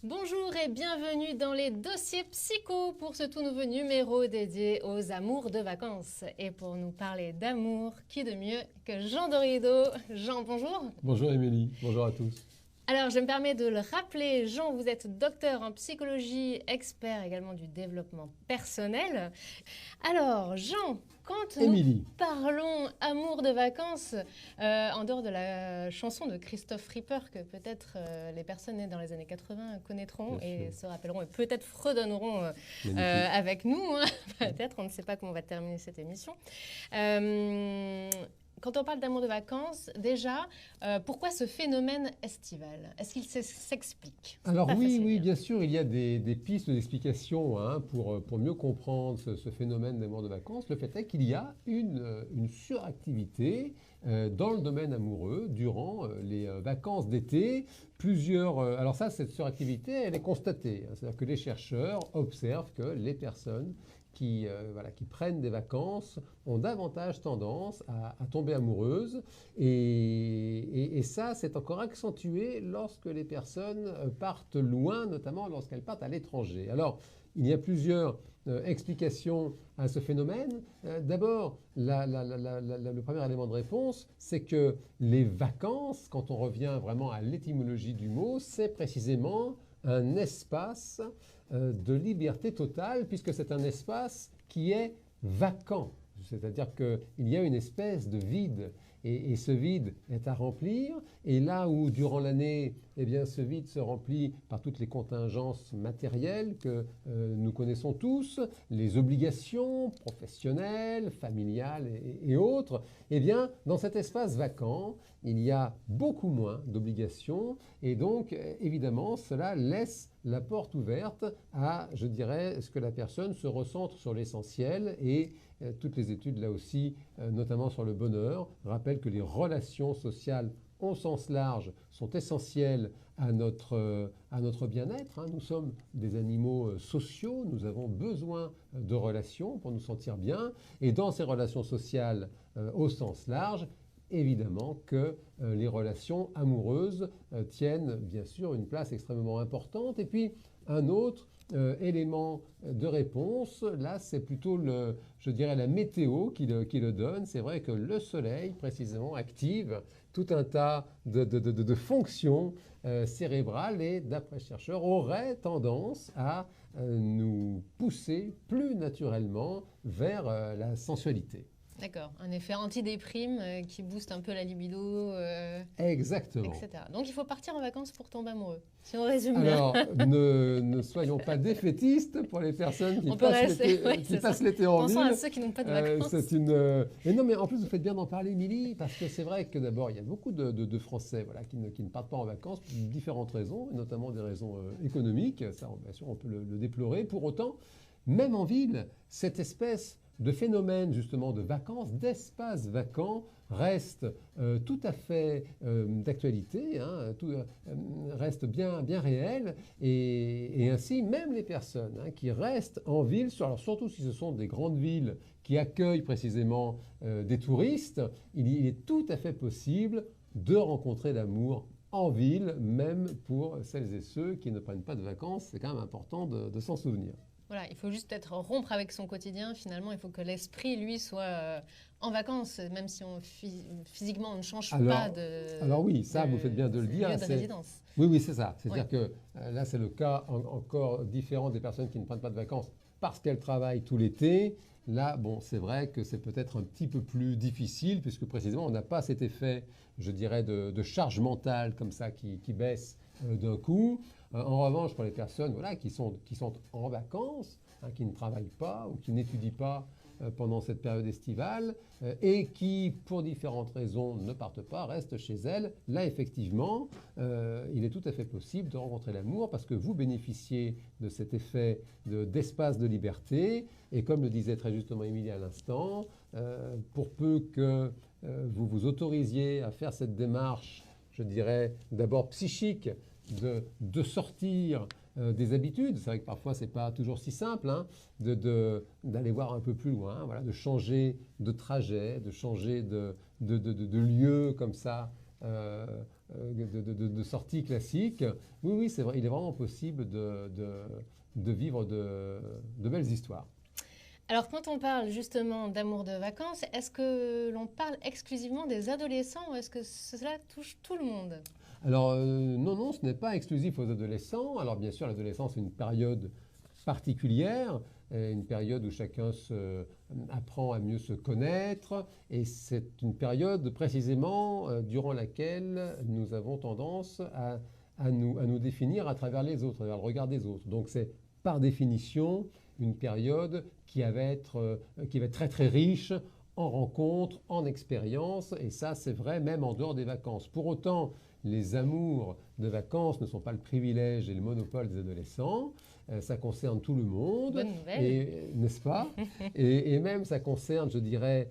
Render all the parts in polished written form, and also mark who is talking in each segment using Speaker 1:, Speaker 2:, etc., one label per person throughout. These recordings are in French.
Speaker 1: Bonjour et bienvenue dans les dossiers psycho pour ce tout nouveau numéro dédié aux amours de vacances. Et pour nous parler d'amour, qui de mieux que Jean Dorido. Jean, bonjour.
Speaker 2: Bonjour Émilie, bonjour à tous.
Speaker 1: Alors, je me permets de le rappeler, Jean, vous êtes docteur en psychologie, expert également du développement personnel. Alors, Jean, quand nous parlons amour de vacances, en dehors de la chanson de Christophe Ripper, que peut-être les personnes nées dans les années 80 connaîtront et se rappelleront et peut-être fredonneront avec nous, hein, peut-être, on ne sait pas comment on va terminer cette émission. Quand on parle d'amour de vacances, déjà, pourquoi ce phénomène estival? Est-ce qu'il s'explique?
Speaker 2: Alors oui, bien sûr, il y a des pistes d'explication pour mieux comprendre ce phénomène d'amour de vacances. Le fait est qu'il y a une suractivité dans le domaine amoureux durant les vacances d'été. Alors ça, cette suractivité, elle est constatée. C'est-à-dire que les chercheurs observent que les personnes qui prennent des vacances ont davantage tendance à tomber amoureuses. Et ça, c'est encore accentué lorsque les personnes partent loin, notamment lorsqu'elles partent à l'étranger. Alors, il y a plusieurs explications à ce phénomène. D'abord, le premier élément de réponse, c'est que les vacances, quand on revient vraiment à l'étymologie du mot, c'est précisément un espace de liberté totale, puisque c'est un espace qui est vacant. C'est-à-dire qu'il y a une espèce de vide, et ce vide est à remplir. Et là où, durant l'année, ce vide se remplit par toutes les contingences matérielles que nous connaissons tous, les obligations professionnelles, familiales et autres, dans cet espace vacant, il y a beaucoup moins d'obligations. Et donc, évidemment, cela laisse la porte ouverte à, je dirais, ce que la personne se recentre sur l'essentiel. Et toutes les études, là aussi, notamment sur le bonheur, rappellent que les relations sociales au sens large sont essentielles à notre bien-être. Nous sommes des animaux sociaux, nous avons besoin de relations pour nous sentir bien. Et dans ces relations sociales au sens large, évidemment que les relations amoureuses tiennent bien sûr une place extrêmement importante. Et puis un autre élément de réponse, là c'est plutôt la météo qui le donne. C'est vrai que le soleil précisément active tout un tas de fonctions cérébrales et d'après chercheurs aurait tendance à nous pousser plus naturellement vers la sensualité.
Speaker 1: D'accord, un effet antidéprime qui booste un peu la libido,
Speaker 2: exactement.
Speaker 1: etc. Donc il faut partir en vacances pour tomber amoureux, si on résume
Speaker 2: bien. Alors, ne soyons pas défaitistes pour les personnes qui passent l'été en ville.
Speaker 1: Pensons à ceux qui n'ont pas de vacances.
Speaker 2: Mais non, mais en plus, vous faites bien d'en parler, Émilie, parce que c'est vrai que d'abord, il y a beaucoup de Français qui ne partent pas en vacances pour différentes raisons, notamment des raisons économiques. Ça, bien sûr, on peut le déplorer. Pour autant, même en ville, cette espèce de phénomène justement de vacances, d'espace vacant, reste tout à fait d'actualité, reste bien réel. Et ainsi, même les personnes qui restent en ville, alors surtout si ce sont des grandes villes qui accueillent précisément des touristes, il est tout à fait possible de rencontrer l'amour en ville, même pour celles et ceux qui ne prennent pas de vacances. C'est quand même important de s'en souvenir.
Speaker 1: Voilà, il faut juste peut-être rompre avec son quotidien. Finalement, il faut que l'esprit, lui, soit en vacances, même si physiquement on ne change pas de.
Speaker 2: Alors oui, ça, vous faites bien de le dire.
Speaker 1: Lieu de résidence.
Speaker 2: Oui, c'est ça. C'est-à-dire que là, c'est le cas encore différent des personnes qui ne prennent pas de vacances parce qu'elles travaillent tout l'été. Là, bon, c'est vrai que c'est peut-être un petit peu plus difficile puisque précisément, on n'a pas cet effet, je dirais, de charge mentale comme ça qui baisse d'un coup. En revanche, pour les personnes qui sont en vacances, qui ne travaillent pas ou qui n'étudient pas pendant cette période estivale et qui, pour différentes raisons, ne partent pas, restent chez elles, là, effectivement, il est tout à fait possible de rencontrer l'amour parce que vous bénéficiez de cet effet d'espace de liberté. Et comme le disait très justement Émilie à l'instant, pour peu que vous vous autorisiez à faire cette démarche, je dirais, d'abord psychique, de sortir des habitudes. C'est vrai que parfois, ce n'est pas toujours si simple d'aller voir un peu plus loin, de changer de trajet, de changer de lieu comme ça de sortie classique. Oui, oui, c'est vrai, il est vraiment possible de vivre de belles histoires.
Speaker 1: Alors, quand on parle justement d'amour de vacances, est-ce que l'on parle exclusivement des adolescents ou est-ce que cela touche tout le monde?
Speaker 2: Alors, non, non, ce n'est pas exclusif aux adolescents. Alors, bien sûr, l'adolescence, c'est une période particulière, une période où chacun apprend à mieux se connaître, et c'est une période précisément durant laquelle nous avons tendance à nous définir à travers les autres, à travers le regard des autres. Donc c'est par définition une période qui va être très très riche en rencontres, en expériences, et ça c'est vrai même en dehors des vacances. Pour autant, les amours de vacances ne sont pas le privilège et le monopole des adolescents. Ça concerne tout le monde,
Speaker 1: Bonne nouvelle.
Speaker 2: n'est-ce pas? Et même ça concerne, je dirais,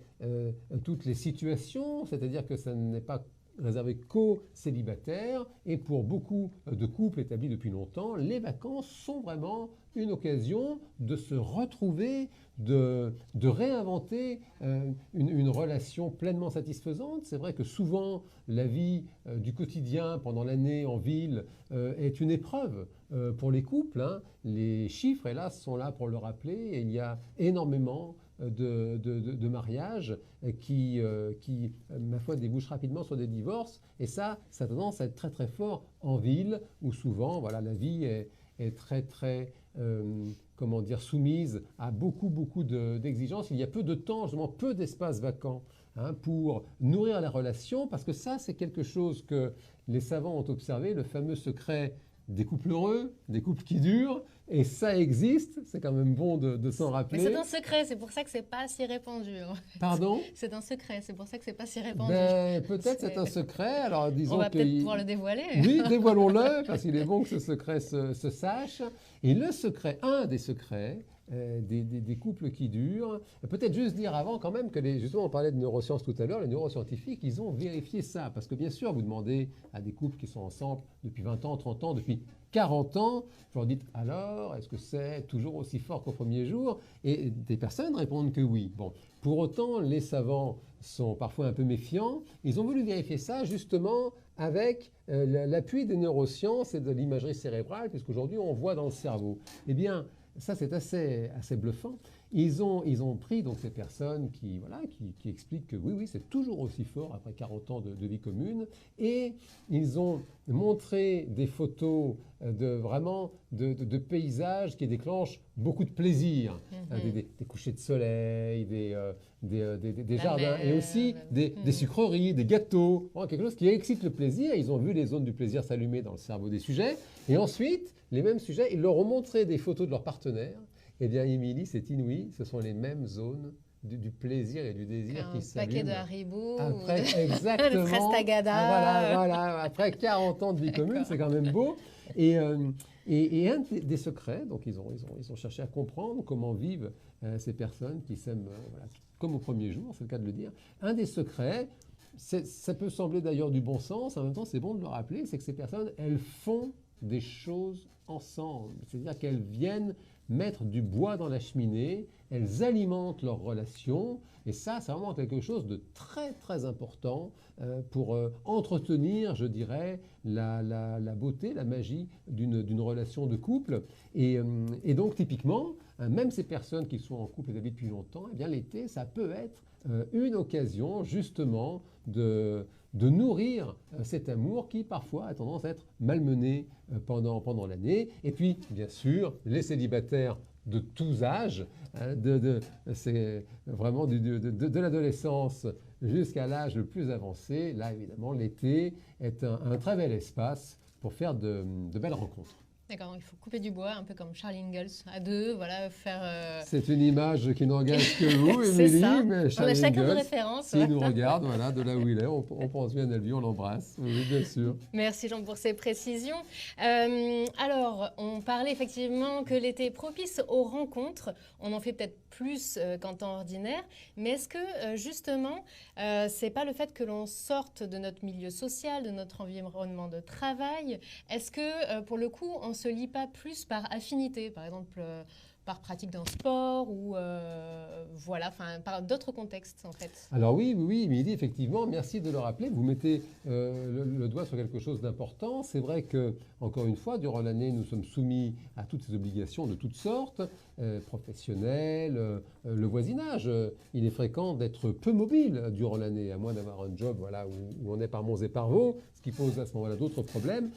Speaker 2: toutes les situations, c'est-à-dire que ça n'est pas réservé qu'aux célibataires. Et pour beaucoup de couples établis depuis longtemps, les vacances sont vraiment une occasion de se retrouver, de réinventer une relation pleinement satisfaisante. C'est vrai que souvent, la vie du quotidien pendant l'année en ville est une épreuve pour les couples. Hein. Les chiffres, hélas, sont là pour le rappeler. Et il y a énormément de mariages qui, ma foi, débouchent rapidement sur des divorces. Et ça a tendance à être très très fort en ville, où souvent, voilà, la vie est très très comment dire, soumise à beaucoup d'exigences. Il y a peu de temps, justement, peu d'espace vacant pour nourrir la relation, parce que ça, c'est quelque chose que les savants ont observé, le fameux secret des couples heureux, des couples qui durent, et ça existe, c'est quand même bon de s'en rappeler.
Speaker 1: Mais c'est un secret, c'est pour ça que c'est pas si répandu.
Speaker 2: Pardon?
Speaker 1: C'est un secret, c'est pour ça que c'est pas si répandu.
Speaker 2: Ben, peut-être c'est un secret, alors disons
Speaker 1: on va peut-être pouvoir le dévoiler.
Speaker 2: Oui, dévoilons-le, parce qu'il est bon que ce secret se sache. Et le secret, un des secrets, des couples qui durent. Peut-être juste dire avant quand même que, justement on parlait de neurosciences tout à l'heure, les neuroscientifiques, ils ont vérifié ça. Parce que bien sûr, vous demandez à des couples qui sont ensemble depuis 20 ans, 30 ans, depuis 40 ans, vous leur dites alors, est-ce que c'est toujours aussi fort qu'au premier jour? Et des personnes répondent que oui. Bon, pour autant, les savants sont parfois un peu méfiants. Ils ont voulu vérifier ça justement avec l'appui des neurosciences et de l'imagerie cérébrale, puisqu'aujourd'hui on voit dans le cerveau. Eh bien, ça, c'est assez bluffant. Ils ont pris donc ces personnes qui expliquent que oui, c'est toujours aussi fort après 40 ans de vie commune. Et ils ont montré des photos de paysages qui déclenchent beaucoup de plaisir. Des couchers de soleil, des jardins, et aussi des sucreries, des gâteaux. Quelque chose qui excite le plaisir. Ils ont vu les zones du plaisir s'allumer dans le cerveau des sujets. Et ensuite, les mêmes sujets, ils leur ont montré des photos de leurs partenaires. Eh bien, Émilie, c'est inouï, ce sont les mêmes zones du plaisir et du désir qui s'allument.
Speaker 1: Un paquet de Haribo,
Speaker 2: exactement,
Speaker 1: de Frestagada.
Speaker 2: Voilà, après 40 ans de vie commune, c'est quand même beau. Et un des secrets, donc ils ont cherché à comprendre comment vivent ces personnes qui s'aiment comme au premier jour, c'est le cas de le dire. Un des secrets, ça peut sembler d'ailleurs du bon sens, en même temps c'est bon de le rappeler, c'est que ces personnes, elles font des choses ensemble. C'est-à-dire qu'elles viennent mettre du bois dans la cheminée, elles alimentent leurs relations, et ça, c'est vraiment quelque chose de très très important pour entretenir, je dirais, la beauté, la magie d'une relation de couple. Et donc, typiquement, même ces personnes qui sont en couple depuis longtemps, eh bien, l'été, ça peut être une occasion, justement, de nourrir cet amour qui parfois a tendance à être malmené pendant l'année. Et puis, bien sûr, les célibataires de tous âges, c'est vraiment de l'adolescence jusqu'à l'âge le plus avancé. Là, évidemment, l'été est un très bel espace pour faire de belles rencontres.
Speaker 1: D'accord, il faut couper du bois, un peu comme Charlie Ingalls, à deux, voilà, faire...
Speaker 2: C'est une image qui n'engage que vous, Émilie, mais Charlie
Speaker 1: on a chacun
Speaker 2: Ingalls,
Speaker 1: de référence.
Speaker 2: S'il nous regarde, voilà, de là où il est, on pense bien à lui, on l'embrasse, oui, bien sûr.
Speaker 1: Merci Jean pour ces précisions. Alors, on parlait effectivement que l'été est propice aux rencontres, on en fait peut-être plus qu'en temps ordinaire, mais est-ce que justement, c'est pas le fait que l'on sorte de notre milieu social, de notre environnement de travail, est-ce que pour le coup, on se lie pas plus par affinité, par exemple par pratique d'un sport ou voilà, par d'autres contextes en fait.
Speaker 2: Alors oui, Émilie, effectivement, merci de le rappeler. Vous mettez le doigt sur quelque chose d'important. C'est vrai que, encore une fois, durant l'année, nous sommes soumis à toutes ces obligations de toutes sortes, professionnelles, le voisinage. Il est fréquent d'être peu mobile durant l'année, à moins d'avoir un job voilà, où on est par monts et par vaux, ce qui pose à ce moment-là d'autres problèmes.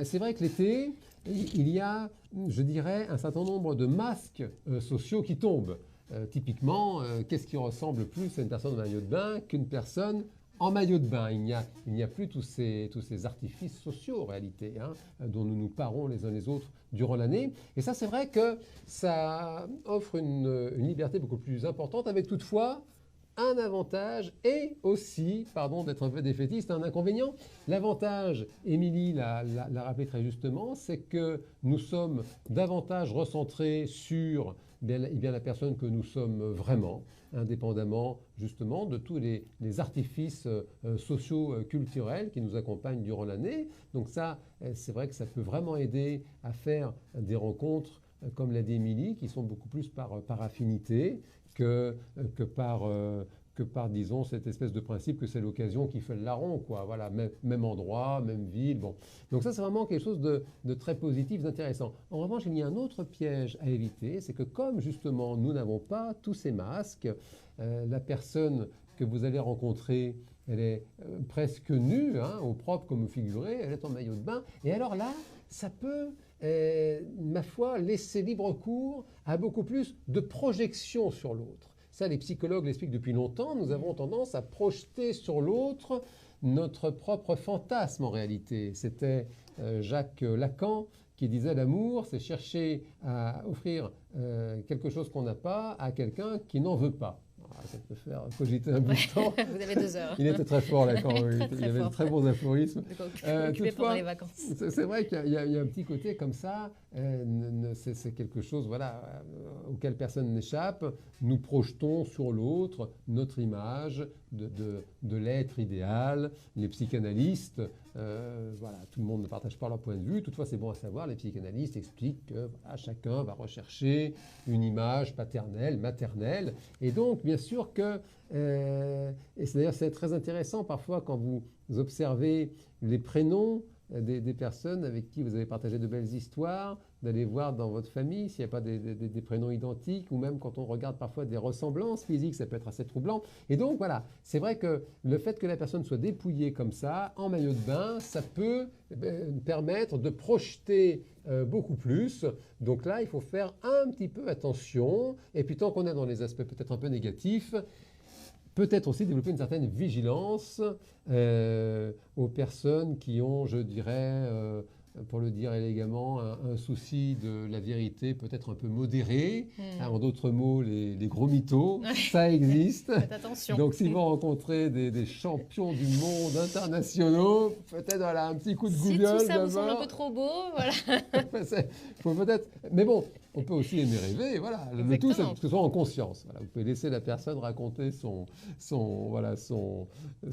Speaker 2: C'est vrai que l'été, il y a, je dirais, un certain nombre de masques sociaux qui tombent. Typiquement, qu'est-ce qui ressemble plus à une personne en maillot de bain qu'une personne en maillot de bain? Il n'y a plus tous ces artifices sociaux en réalité, hein, dont nous nous parons les uns les autres durant l'année. Et ça, c'est vrai que ça offre une liberté beaucoup plus importante, avec toutefois un avantage et aussi, pardon d'être un peu défaitiste, un inconvénient. L'avantage, Émilie l'a rappelé très justement, c'est que nous sommes davantage recentrés sur la personne que nous sommes vraiment, indépendamment justement de tous les artifices sociaux, culturels qui nous accompagnent durant l'année. Donc ça, c'est vrai que ça peut vraiment aider à faire des rencontres, comme l'a dit Émilie, qui sont beaucoup plus par affinité, que par, disons, cette espèce de principe que c'est l'occasion qui fait le larron, quoi. Voilà, même endroit, même ville. Bon. Donc ça, c'est vraiment quelque chose de très positif, d'intéressant. En revanche, il y a un autre piège à éviter, c'est que comme justement nous n'avons pas tous ces masques, la personne que vous allez rencontrer, elle est presque nue, hein, au propre comme au figuré, elle est en maillot de bain, et alors là, ça peut ma foi, laisser libre cours à beaucoup plus de projection sur l'autre. Ça, les psychologues l'expliquent depuis longtemps. Nous avons tendance à projeter sur l'autre notre propre fantasme en réalité. C'était Jacques Lacan qui disait l'amour, c'est chercher à offrir quelque chose qu'on n'a pas à quelqu'un qui n'en veut pas. Ça peut faire cogiter un bout de temps.
Speaker 1: Vous avez 2 heures.
Speaker 2: Il était très fort, Lacan. Il avait de très bons aphorismes.
Speaker 1: Occupé pendant les vacances.
Speaker 2: C'est vrai qu'il y a un petit côté comme ça. C'est quelque chose voilà, auquel personne n'échappe. Nous projetons sur l'autre notre image de l'être idéal. Les psychanalystes, voilà, tout le monde ne partage pas leur point de vue. Toutefois, c'est bon à savoir, les psychanalystes expliquent que voilà, chacun va rechercher une image paternelle, maternelle. Et donc, bien sûr que, et d'ailleurs c'est très intéressant parfois quand vous observez les prénoms des personnes avec qui vous avez partagé de belles histoires, d'aller voir dans votre famille s'il n'y a pas des prénoms identiques, ou même quand on regarde parfois des ressemblances physiques, ça peut être assez troublant. Et donc voilà, c'est vrai que le fait que la personne soit dépouillée comme ça, en maillot de bain, ça peut permettre de projeter beaucoup plus. Donc là, il faut faire un petit peu attention. Et puis tant qu'on est dans les aspects peut-être un peu négatifs, peut-être aussi développer une certaine vigilance aux personnes qui ont, je dirais, pour le dire élégamment, un souci de la vérité peut-être un peu modéré. En d'autres mots, les gros mythos, ça existe.
Speaker 1: Faites attention.
Speaker 2: Donc si vous rencontrez des champions du monde internationaux, peut-être voilà, un petit coup de Google.
Speaker 1: Si tout ça vous semble un peu trop beau, voilà.
Speaker 2: Faut peut-être... Mais bon, on peut aussi aimer rêver, voilà. Le tout, c'est que ce soit en conscience. Voilà. Vous pouvez laisser la personne raconter son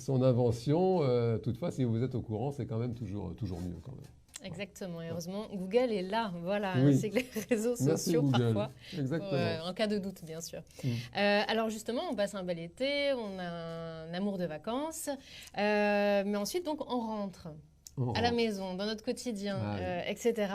Speaker 2: invention. Toutefois, si vous êtes au courant, c'est quand même toujours mieux quand même.
Speaker 1: Exactement, et heureusement, Google est là, voilà,
Speaker 2: oui.
Speaker 1: C'est que les réseaux sociaux parfois, en cas de doute bien sûr. Alors justement, on passe un bel été, on a un amour de vacances, mais ensuite donc on rentre. À la maison, dans notre quotidien, etc.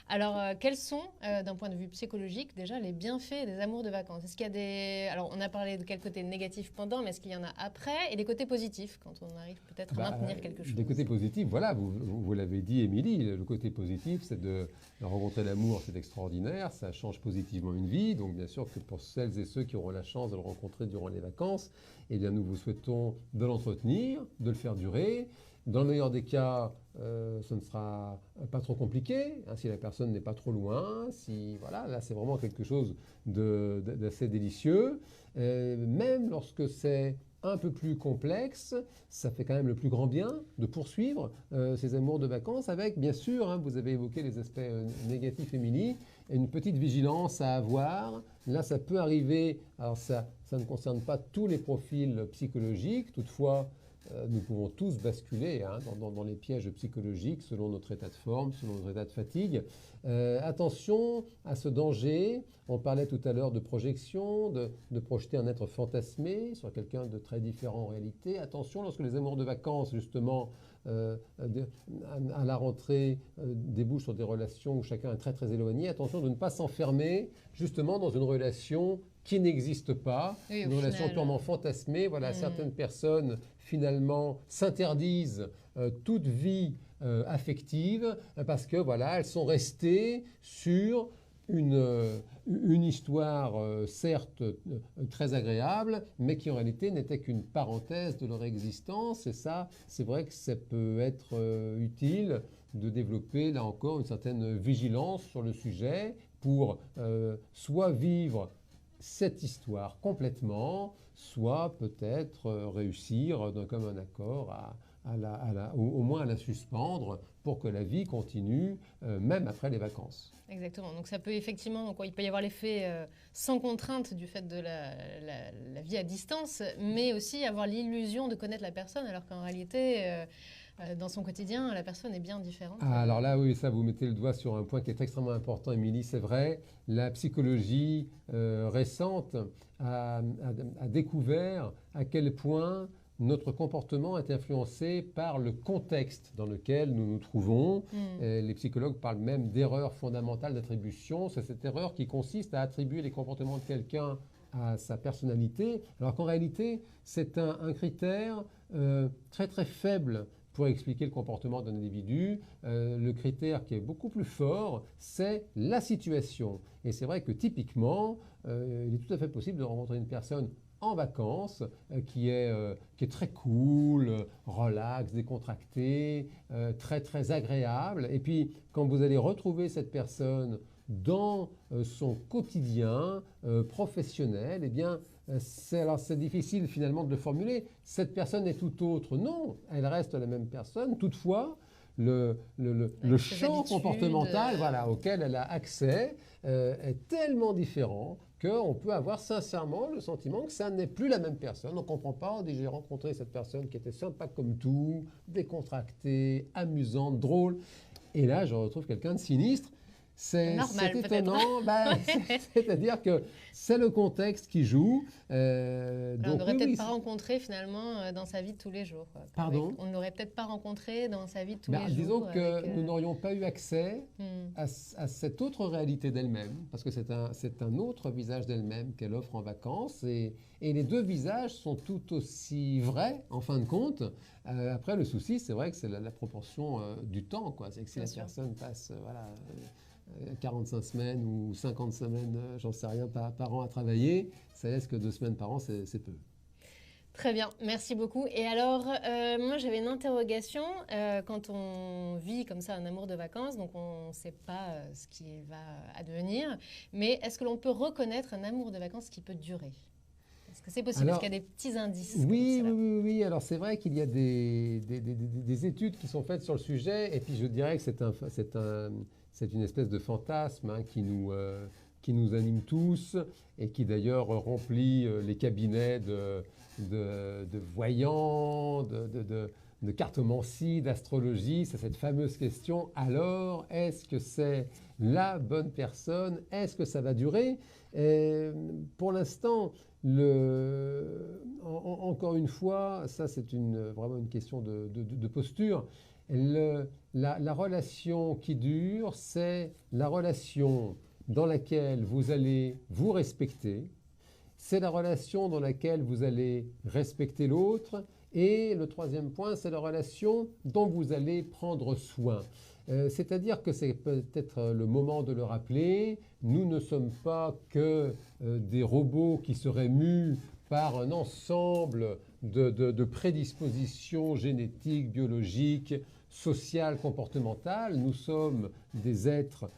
Speaker 1: Alors, quels sont, d'un point de vue psychologique, déjà les bienfaits des amours de vacances? Est-ce qu'il y a des... Alors, on a parlé de quel côté négatif pendant, mais est-ce qu'il y en a après? Et des côtés positifs, quand on arrive peut-être à maintenir quelque chose?
Speaker 2: Des côtés positifs, voilà, vous l'avez dit, Émilie, le côté positif, c'est de rencontrer l'amour, c'est extraordinaire, ça change positivement une vie. Donc, bien sûr que pour celles et ceux qui auront la chance de le rencontrer durant les vacances, eh bien, nous vous souhaitons de l'entretenir, de le faire durer. Dans le meilleur des cas, ce ne sera pas trop compliqué, hein, si la personne n'est pas trop loin. Voilà, là, c'est vraiment quelque chose d'assez délicieux. Même lorsque c'est un peu plus complexe, ça fait quand même le plus grand bien de poursuivre ces amours de vacances avec, bien sûr, hein, vous avez évoqué les aspects négatifs, Émilie, une petite vigilance à avoir. Là, ça peut arriver, alors ça ne concerne pas tous les profils psychologiques, toutefois, nous pouvons tous basculer dans les pièges psychologiques selon notre état de forme, selon notre état de fatigue. Attention à ce danger. On parlait tout à l'heure de projection, de projeter un être fantasmé sur quelqu'un de très différent en réalité. Attention lorsque les amours de vacances, justement, à la rentrée, débouchent sur des relations où chacun est très très éloigné. Attention de ne pas s'enfermer justement dans une relation qui n'existe pas,
Speaker 1: oui,
Speaker 2: une relation purement fantasmée. Voilà, certaines personnes finalement s'interdisent toute vie affective parce que voilà, elles sont restées sur une histoire certes très agréable, mais qui en réalité n'était qu'une parenthèse de leur existence. Et ça, c'est vrai que ça peut être utile de développer là encore une certaine vigilance sur le sujet pour soit vivre cette histoire complètement, soit peut-être réussir d'un commun accord au moins à la suspendre pour que la vie continue même après les vacances.
Speaker 1: Exactement. Donc ça peut effectivement, donc, il peut y avoir l'effet sans contrainte du fait de la vie à distance, mais aussi avoir l'illusion de connaître la personne, alors qu'en réalité, dans son quotidien, la personne est bien différente.
Speaker 2: Alors là, oui, ça, vous mettez le doigt sur un point qui est extrêmement important, Émilie, c'est vrai. La psychologie récente a découvert à quel point notre comportement est influencé par le contexte dans lequel nous nous trouvons. Les psychologues parlent même d'erreur fondamentale d'attribution. C'est cette erreur qui consiste à attribuer les comportements de quelqu'un à sa personnalité, alors qu'en réalité, c'est un critère très très faible pour expliquer le comportement d'un individu. Le critère qui est beaucoup plus fort, c'est la situation. Et c'est vrai que typiquement, il est tout à fait possible de rencontrer une personne en vacances, qui est très cool, relax, décontracté, très très agréable. Et puis quand vous allez retrouver cette personne dans son quotidien professionnel, eh bien c'est difficile finalement de le formuler. Cette personne est tout autre. Non, elle reste la même personne. Toutefois, le champ comportemental auquel elle a accès est tellement différent qu'on peut avoir sincèrement le sentiment que ça n'est plus la même personne. On ne comprend pas, on dit j'ai rencontré cette personne qui était sympa comme tout, décontractée, amusante, drôle. Et là, je retrouve quelqu'un de sinistre. C'est étonnant, c'est-à-dire que c'est le contexte qui joue.
Speaker 1: On n'aurait peut-être pas rencontré finalement dans sa vie de tous les jours.
Speaker 2: Pardon ?
Speaker 1: On ne l'aurait peut-être pas rencontré dans sa vie de tous les jours.
Speaker 2: Disons que nous n'aurions pas eu accès à cette autre réalité d'elle-même, parce que c'est un autre visage d'elle-même qu'elle offre en vacances, et les deux visages sont tout aussi vrais en fin de compte. Après, le souci, c'est vrai que c'est la proportion du temps, quoi. C'est que si la personne passe 45 semaines ou 50 semaines, j'en sais rien, par an à travailler, ça laisse que 2 semaines par an, c'est peu.
Speaker 1: Très bien, merci beaucoup. Et alors, moi j'avais une interrogation. Quand on vit comme ça un amour de vacances, donc on ne sait pas ce qui va advenir, mais est-ce que l'on peut reconnaître un amour de vacances qui peut durer ? Est-ce que c'est possible? Est-ce qu'il y a des petits indices?
Speaker 2: Oui. Alors c'est vrai qu'il y a des études qui sont faites sur le sujet, et puis je dirais que c'est une espèce de fantasme qui nous anime tous, et qui d'ailleurs remplit les cabinets de voyants, de cartomancie, d'astrologie. C'est cette fameuse question, alors est-ce que c'est la bonne personne? Est-ce que ça va durer? Pour l'instant, encore une fois, ça c'est vraiment une question de posture. La relation qui dure, c'est la relation dans laquelle vous allez vous respecter, c'est la relation dans laquelle vous allez respecter l'autre, et le troisième point, c'est la relation dont vous allez prendre soin. C'est-à-dire que c'est peut-être le moment de le rappeler, nous ne sommes pas que des robots qui seraient mus par un ensemble de prédispositions génétiques, biologiques, sociales, comportementales. Nous sommes des êtres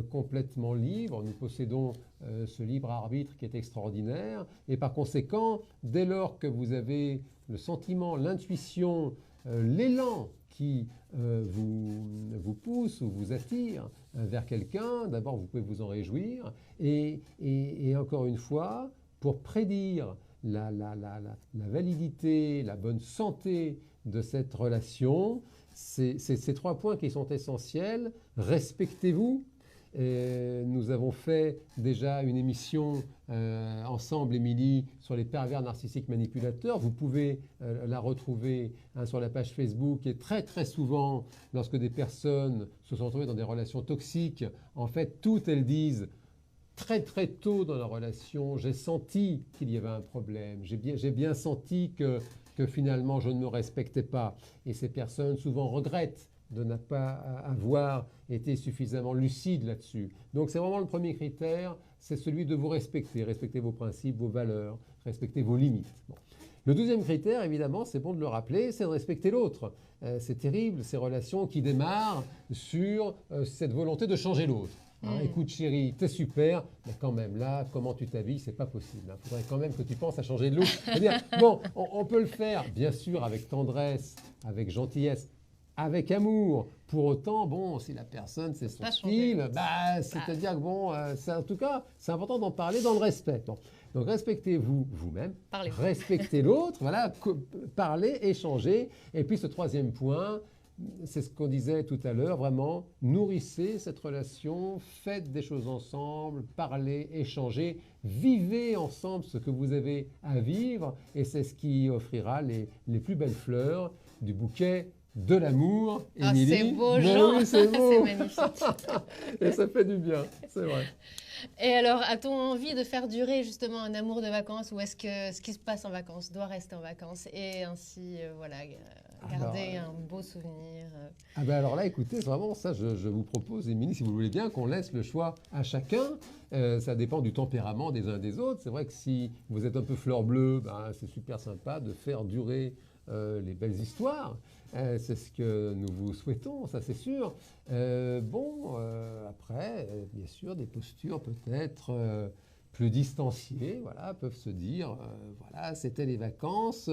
Speaker 2: complètement libres, nous possédons ce libre arbitre qui est extraordinaire, et par conséquent, dès lors que vous avez le sentiment, l'intuition, l'élan qui vous pousse ou vous attire vers quelqu'un, d'abord vous pouvez vous en réjouir, et encore une fois, pour prédire la validité, la bonne santé de cette relation. C'est ces 3 points qui sont essentiels. Respectez-vous. Nous avons fait déjà une émission ensemble, Émilie, sur les pervers narcissiques manipulateurs. Vous pouvez la retrouver sur la page Facebook. Et très très souvent, lorsque des personnes se sont retrouvées dans des relations toxiques, en fait, toutes elles disent très très tôt dans la relation, j'ai senti qu'il y avait un problème, j'ai bien senti que finalement je ne me respectais pas. Et ces personnes souvent regrettent de ne pas avoir été suffisamment lucide là-dessus. Donc c'est vraiment le premier critère, c'est celui de vous respecter. Respecter vos principes, vos valeurs, respecter vos limites. Bon. Le deuxième critère, évidemment, c'est bon de le rappeler, c'est de respecter l'autre. C'est terrible, ces relations qui démarrent sur cette volonté de changer l'autre. Écoute chérie, t'es super, mais quand même là, comment tu t'habilles, c'est pas possible. Il faudrait quand même que tu penses à changer de look. C'est-à-dire, bon, on peut le faire, bien sûr, avec tendresse, avec gentillesse, avec amour. Pour autant, bon, si la personne, c'est son style, c'est-à-dire que bon, en tout cas, c'est important d'en parler dans le respect. Bon. Donc respectez-vous vous-même, respectez l'autre, voilà, parlez, échangez. Et puis ce troisième point, c'est ce qu'on disait tout à l'heure, vraiment, nourrissez cette relation, faites des choses ensemble, parlez, échangez, vivez ensemble ce que vous avez à vivre, et c'est ce qui offrira les plus belles fleurs du bouquet de l'amour.
Speaker 1: Émilie. C'est beau, Jean.
Speaker 2: Oui, c'est beau.
Speaker 1: C'est magnifique.
Speaker 2: Et ça fait du bien, c'est vrai.
Speaker 1: Et alors, a-t-on envie de faire durer justement un amour de vacances, ou est-ce que ce qui se passe en vacances doit rester en vacances et ainsi, voilà, garder un beau souvenir
Speaker 2: Alors là, écoutez, vraiment, ça, je vous propose, Émilie, si vous voulez bien, qu'on laisse le choix à chacun. Ça dépend du tempérament des uns des autres. C'est vrai que si vous êtes un peu fleur bleue, c'est super sympa de faire durer les belles histoires. C'est ce que nous vous souhaitons, ça c'est sûr. Après, bien sûr, des postures peut-être plus distanciées, voilà, peuvent se dire, voilà, c'était les vacances.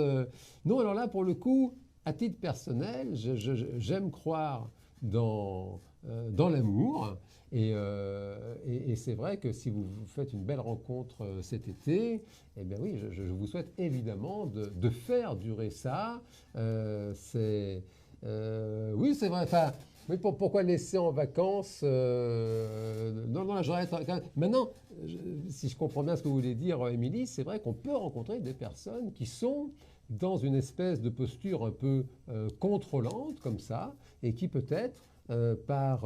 Speaker 2: Non, alors là, pour le coup, à titre personnel, j'aime croire dans l'amour. Et c'est vrai que si vous faites une belle rencontre cet été, eh bien oui, je vous souhaite évidemment de faire durer ça. Oui, c'est vrai. Enfin, oui, pourquoi laisser en vacances non, j'arrête. Maintenant, si je comprends bien ce que vous voulez dire, Émilie, c'est vrai qu'on peut rencontrer des personnes qui sont dans une espèce de posture un peu contrôlante comme ça, et qui peut-être par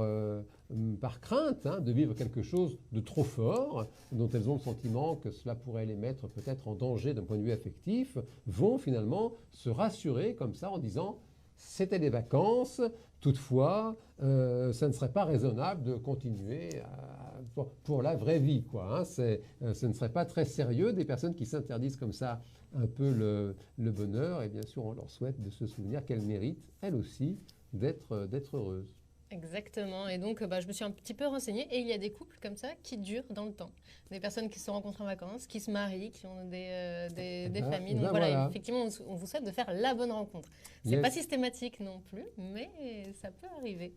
Speaker 2: crainte de vivre quelque chose de trop fort, dont elles ont le sentiment que cela pourrait les mettre peut-être en danger d'un point de vue affectif, vont finalement se rassurer comme ça en disant « c'était des vacances, toutefois, ça ne serait pas raisonnable de continuer pour la vraie vie. » ce ne serait pas très sérieux des personnes qui s'interdisent comme ça un peu le bonheur, et bien sûr on leur souhaite de se souvenir qu'elles méritent, elles aussi, d'être heureuses.
Speaker 1: Exactement. Et donc, je me suis un petit peu renseignée. Et il y a des couples comme ça qui durent dans le temps. Des personnes qui se rencontrent en vacances, qui se marient, qui ont des familles. Donc voilà, effectivement, on vous souhaite de faire la bonne rencontre. C'est pas systématique non plus, mais ça peut arriver.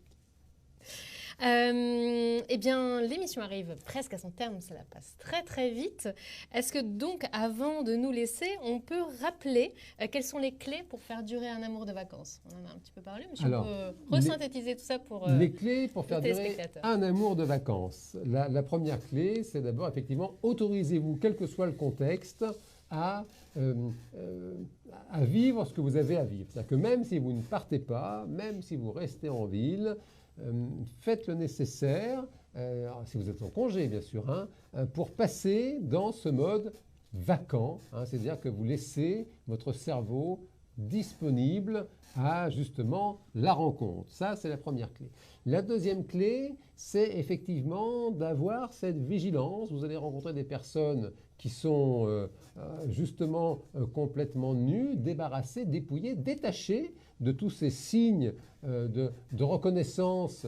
Speaker 1: Eh bien, l'émission arrive presque à son terme, cela passe très très vite. Est-ce que donc, avant de nous laisser, on peut rappeler quelles sont les clés pour faire durer un amour de vacances? On en a un petit peu parlé, mais si on peut resynthétiser tout ça pour
Speaker 2: les clés pour faire durer un amour de vacances. La première clé, c'est d'abord effectivement, autorisez-vous, quel que soit le contexte, à vivre ce que vous avez à vivre. C'est-à-dire que même si vous ne partez pas, même si vous restez en ville, faites le nécessaire, si vous êtes en congé bien sûr, pour passer dans ce mode vacant, c'est-à-dire que vous laissez votre cerveau disponible à justement la rencontre. Ça, c'est la première clé. La deuxième clé, c'est effectivement d'avoir cette vigilance. Vous allez rencontrer des personnes qui sont justement complètement nues, débarrassées, dépouillées, détachées de tous ces signes de reconnaissance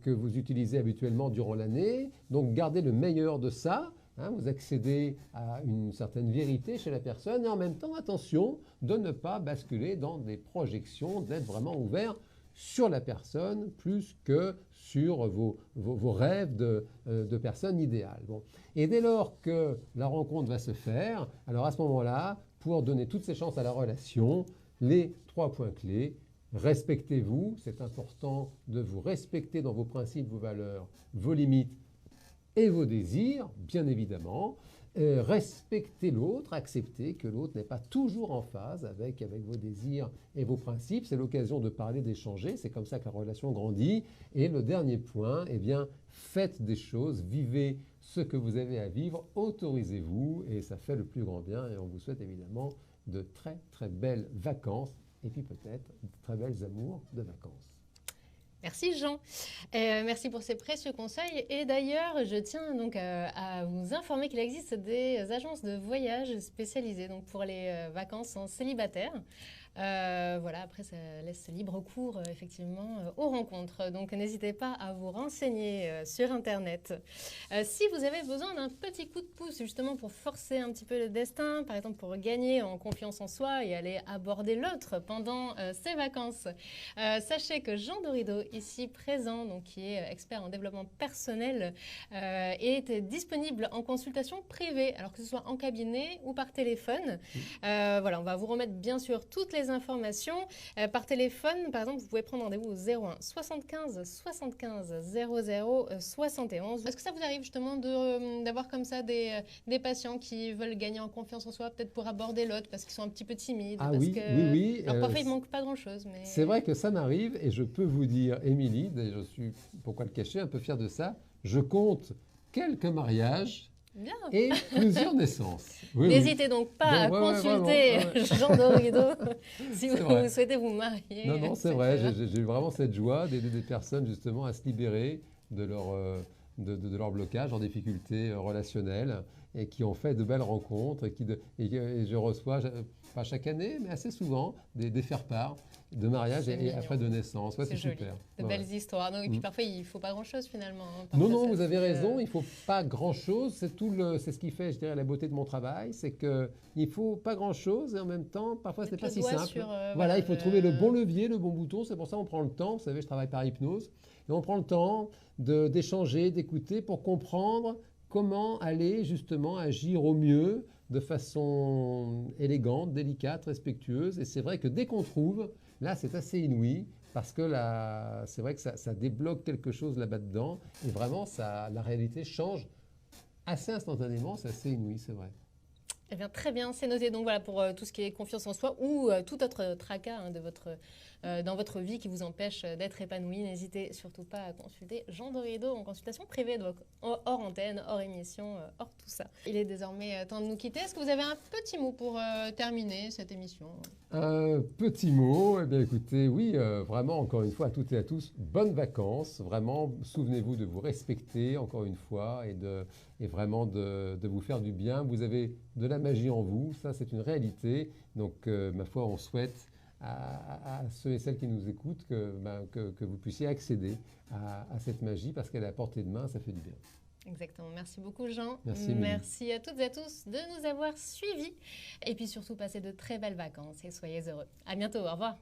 Speaker 2: que vous utilisez habituellement durant l'année. Donc gardez le meilleur de ça. Vous accédez à une certaine vérité chez la personne et en même temps, attention de ne pas basculer dans des projections, d'être vraiment ouvert sur la personne plus que sur vos rêves de personne idéale. Bon. Et dès lors que la rencontre va se faire, alors à ce moment-là, pour donner toutes ses chances à la relation, les 3 points clés. Respectez-vous, c'est important de vous respecter dans vos principes, vos valeurs, vos limites et vos désirs, bien évidemment. Respectez l'autre, acceptez que l'autre n'est pas toujours en phase avec vos désirs et vos principes. C'est l'occasion de parler, d'échanger, c'est comme ça que la relation grandit. Et le dernier point, eh bien, faites des choses, vivez ce que vous avez à vivre, autorisez-vous et ça fait le plus grand bien. Et on vous souhaite évidemment de très très belles vacances et puis peut-être de très belles amours de vacances.
Speaker 1: Merci Jean. Merci pour ces précieux conseils. Et d'ailleurs, je tiens donc à vous informer qu'il existe des agences de voyage spécialisées donc pour les vacances en célibataire. Voilà, après, ça laisse libre cours, effectivement, aux rencontres. Donc, n'hésitez pas à vous renseigner sur Internet. Si vous avez besoin d'un petit coup de pouce, justement, pour forcer un petit peu le destin, par exemple, pour gagner en confiance en soi et aller aborder l'autre pendant ses vacances, sachez que Jean Dorido, ici présent, donc, qui est expert en développement personnel, est disponible en consultation privée, alors que ce soit en cabinet ou par téléphone. Voilà, on va vous remettre, bien sûr, toutes les informations par téléphone. Par exemple, vous pouvez prendre rendez-vous au 01 75 75 00 71. Est-ce que ça vous arrive justement d'avoir comme ça des patients qui veulent gagner en confiance en soi, peut-être pour aborder l'autre parce qu'ils sont un petit peu timides?
Speaker 2: Ah
Speaker 1: parce
Speaker 2: oui,
Speaker 1: que...
Speaker 2: oui.
Speaker 1: Alors parfois, il ne manque pas grand-chose. Mais...
Speaker 2: C'est vrai que ça m'arrive et je peux vous dire, Émilie, et je suis, pourquoi le cacher, un peu fier de ça, je compte quelques mariages. Bien. Et plusieurs naissances.
Speaker 1: Oui, N'hésitez donc pas à consulter Jean Dorido si vous souhaitez vous marier.
Speaker 2: Non, c'est vrai, j'ai eu vraiment cette joie d'aider des personnes justement à se libérer de leur blocage, leur difficulté relationnelle et qui ont fait de belles rencontres et je reçois, pas chaque année, mais assez souvent, des faire-part de mariage et après de naissance. Ouais, c'est super.
Speaker 1: De belles histoires. Non, et puis parfois, il ne faut pas grand-chose finalement.
Speaker 2: Non, vous avez raison, il ne faut pas grand-chose. C'est ce qui fait, je dirais, la beauté de mon travail. C'est qu'il ne faut pas grand-chose et en même temps, parfois, ce n'est pas si simple. Voilà, il faut trouver le bon levier, le bon bouton. C'est pour ça qu'on prend le temps. Vous savez, je travaille par hypnose. Et on prend le temps d'échanger, d'écouter pour comprendre comment aller justement agir au mieux de façon élégante, délicate, respectueuse. Et c'est vrai que dès qu'on trouve, là c'est assez inouï parce que c'est vrai que ça débloque quelque chose là-bas dedans et vraiment la réalité change assez instantanément, c'est assez inouï, c'est vrai.
Speaker 1: Eh bien, très bien, c'est noté. Donc voilà, pour tout ce qui est confiance en soi ou tout autre tracas dans votre vie qui vous empêche d'être épanoui, n'hésitez surtout pas à consulter Jean Dorido en consultation privée, donc hors antenne, hors émission, hors tout ça. Il est désormais temps de nous quitter. Est-ce que vous avez un petit mot pour terminer cette émission?
Speaker 2: Un petit mot, eh bien écoutez, oui, vraiment encore une fois à toutes et à tous, bonnes vacances. Vraiment, souvenez-vous de vous respecter encore une fois et vraiment de vous faire du bien. Vous avez de la magie en vous, ça c'est une réalité. Donc ma foi, on souhaite à ceux et celles qui nous écoutent que vous puissiez accéder à cette magie parce qu'elle est à portée de main, ça fait du bien.
Speaker 1: Exactement. Merci beaucoup, Jean.
Speaker 2: Merci
Speaker 1: à toutes et à tous de nous avoir suivis. Et puis surtout, passez de très belles vacances et soyez heureux. À bientôt. Au revoir.